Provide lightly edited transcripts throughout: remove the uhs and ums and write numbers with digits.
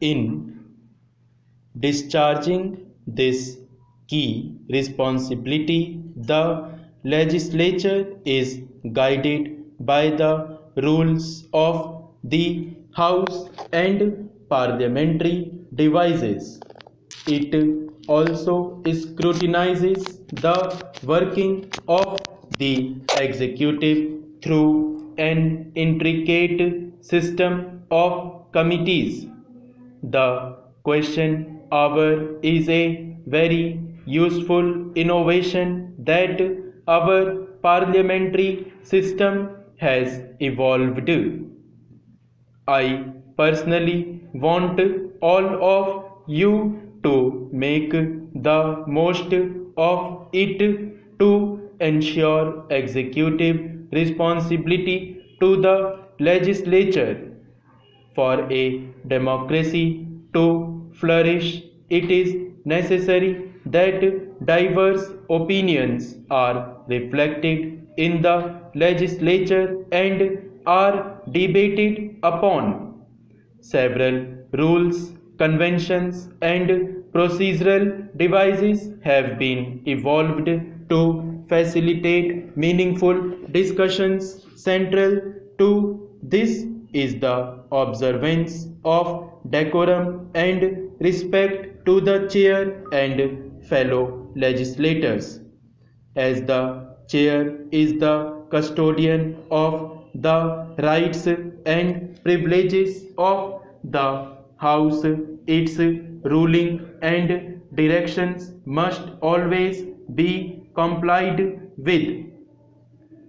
In discharging this key responsibility, the legislature is guided by the rules of the House and parliamentary devices. It also scrutinizes the working of the executive through an intricate system of committees. The question hour is a very useful innovation that our parliamentary system has evolved. I personally want all of you to make the most of it to ensure executive responsibility to the legislature. For a democracy to flourish, it is necessary that diverse opinions are reflected in the legislature and are debated upon. Several rules, conventions, and procedural devices have been evolved to facilitate meaningful discussions. Central to this is the observance of decorum and respect to the chair and fellow legislators. As the chair is the custodian of the rights and privileges of the House, its ruling and directions must always be complied with,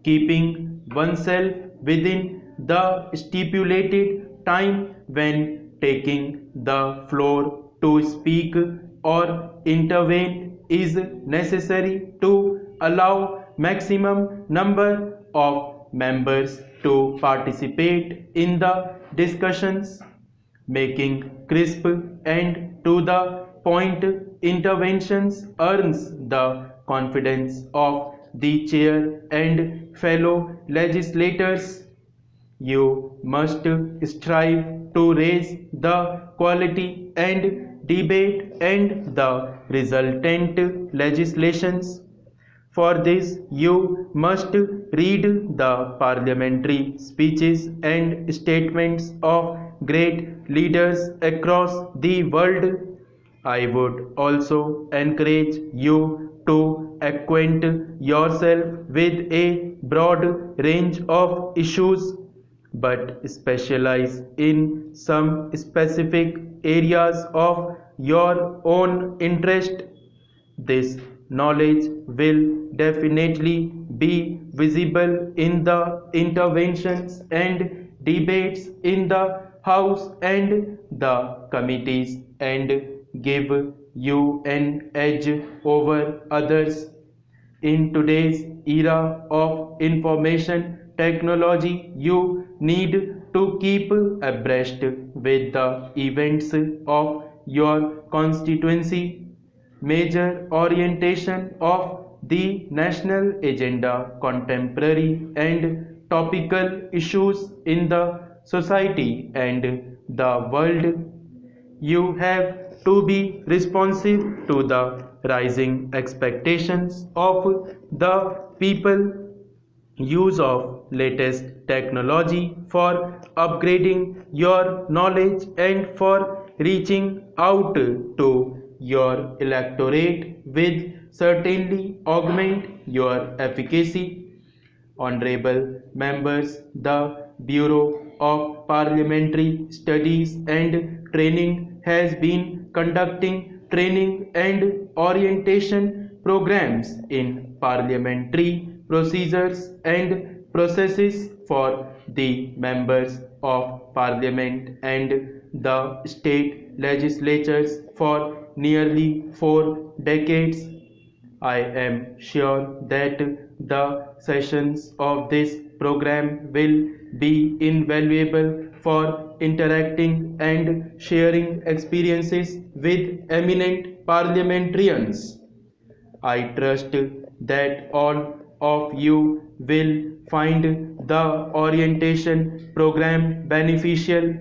keeping oneself within the stipulated time when taking the floor to speak or intervene is necessary to allow maximum number of members to participate in the discussions. Making crisp and to the point interventions earns the confidence of the chair and fellow legislators. You must strive to raise the quality and debate and the resultant legislations. For this, you must read the parliamentary speeches and statements of great leaders across the world. I would also encourage you to acquaint yourself with a broad range of issues, but specialize in some specific areas of your own interest. This knowledge will definitely be visible in the interventions and debates in the House and the committees and give you an edge over others. In today's era of information technology, you need to keep abreast with the events of your constituency. Major orientation of the national agenda, contemporary and topical issues in the society and the world. You have to be responsive to the rising expectations of the people, use of latest technology for upgrading your knowledge and for reaching out to your electorate with certainly augment your efficacy. Honorable members, the Bureau of Parliamentary Studies and Training has been conducting training and orientation programs in parliamentary procedures and processes for the members of parliament and the state legislatures for nearly 4 decades. I am sure that the sessions of this program will be invaluable for interacting and sharing experiences with eminent parliamentarians. I trust that all of you will find the orientation program beneficial.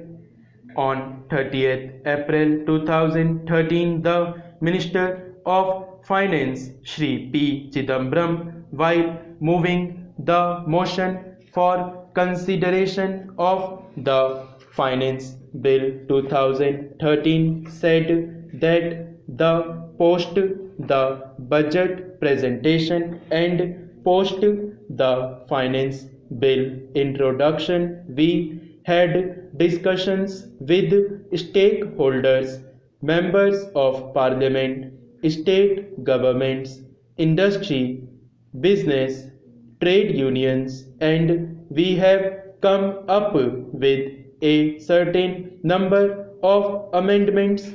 On 30th April 2013, the Minister of Finance Shri P. Chidambaram, while moving the motion for consideration of the Finance Bill 2013, said that the post the budget presentation and post the Finance Bill introduction, we had discussions with stakeholders, members of parliament, state governments, industry, business, trade unions, and we have come up with a certain number of amendments.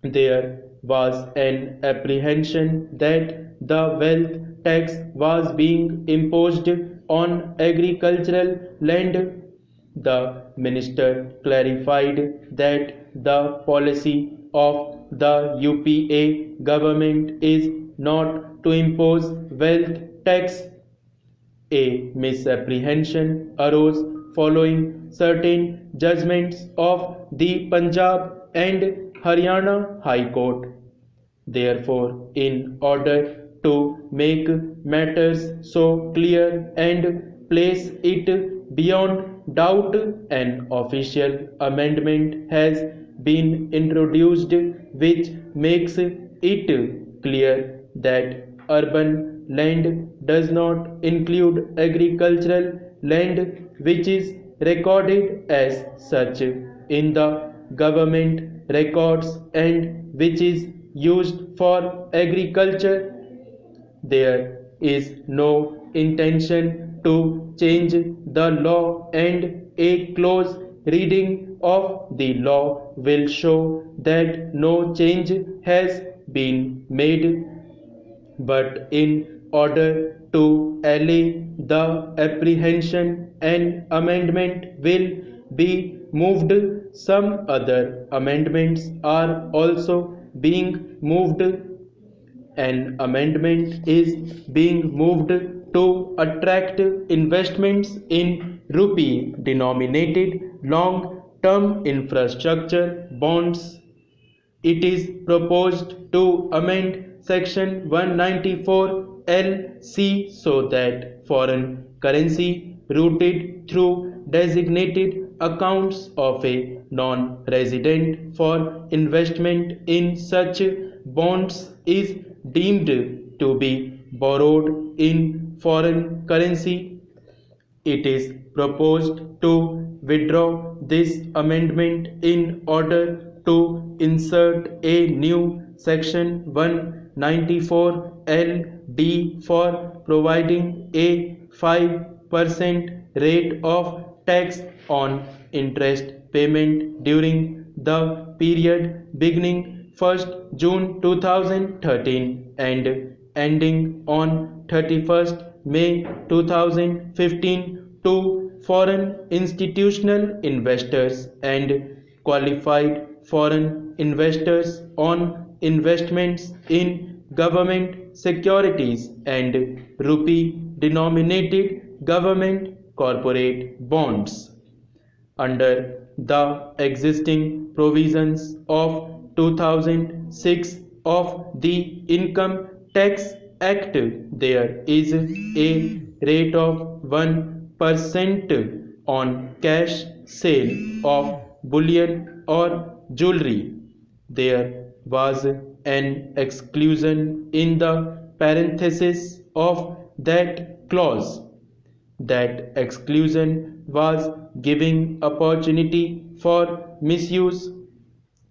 There was an apprehension that the wealth tax was being imposed on agricultural land. The minister clarified that the policy of the UPA government is not to impose wealth tax. A misapprehension arose following certain judgments of the Punjab and Haryana High Court. Therefore, in order to make matters so clear and place it beyond doubt, an official amendment has been introduced which makes it clear that urban land does not include agricultural land which is recorded as such in the government records and which is used for agriculture. There is no intention to change the law, and a close reading of the law will show that no change has been made. But in order to allay the apprehension, an amendment will be moved. Some other amendments are also being moved. An amendment is being moved to attract investments in rupee denominated long term infrastructure bonds. It is proposed to amend Section 194 LC so that foreign currency routed through designated accounts of a non-resident for investment in such bonds is deemed to be borrowed in foreign currency. It is proposed to withdraw this amendment in order to insert a new Section 194LD for providing a 5% rate of tax on interest payment during the period beginning 1st June 2013 and ending on 31st May 2015 to foreign institutional investors and qualified foreign investors on investments in government securities and rupee denominated government corporate bonds. Under the existing provisions of 2006 of the Income Tax Act, there is a rate of 1% on cash sale of bullion or jewelry. There was an exclusion in the parenthesis of that clause. That exclusion was giving opportunity for misuse.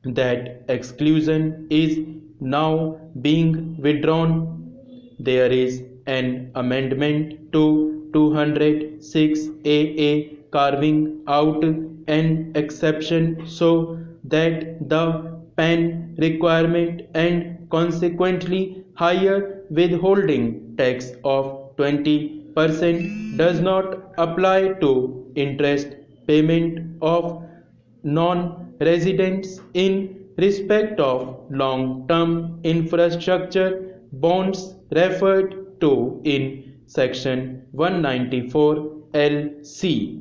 That exclusion is now being withdrawn. There is an amendment to 206AA carving out an exception so that the PAN requirement and consequently higher withholding tax of 20% does not apply to interest payment of non-residents in respect of long-term infrastructure bonds referred to in Section 194 LC.